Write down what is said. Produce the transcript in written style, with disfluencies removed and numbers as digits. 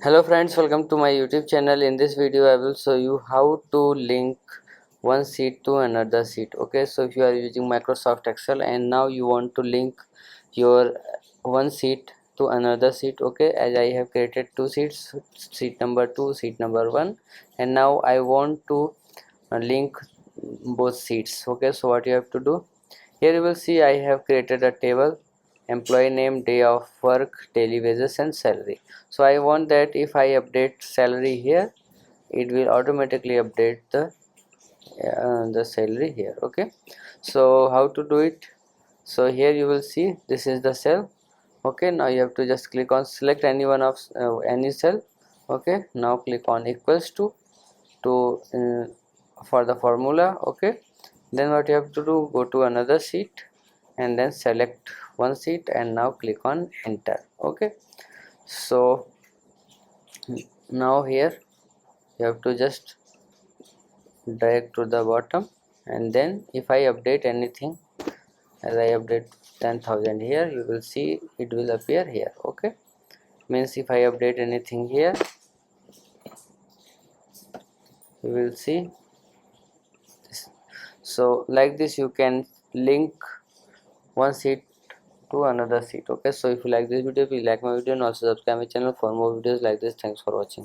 Hello friends, welcome to my YouTube channel. In this video I will show you how to link one sheet to another sheet. Okay, so if you are using Microsoft Excel and now you want to link your one sheet to another sheet, okay, as I have created two sheets, sheet number 2, sheet number 1, and now I want to link both sheets. Okay, so what you have to do, here you will see I have created a table: employee name, day of work, daily wages and salary. So I want that if I update salary here, it will automatically update the salary here. Okay, so how to do it? So here you will see this is the cell. Okay, now you have to just click on select any one of any cell. Okay, now click on equals to for the formula. Okay, then what you have to do, go to another sheet and then select one sheet and now click on enter. Okay, so now here you have to just drag to the bottom, and then if I update anything, as I update 10,000 here, you will see it will appear here. Okay, means if I update anything here, you will see this. So like this you can link one sheet to another sheet. Okay, so if you like this video, please like my video and also subscribe my channel for more videos like this. Thanks for watching.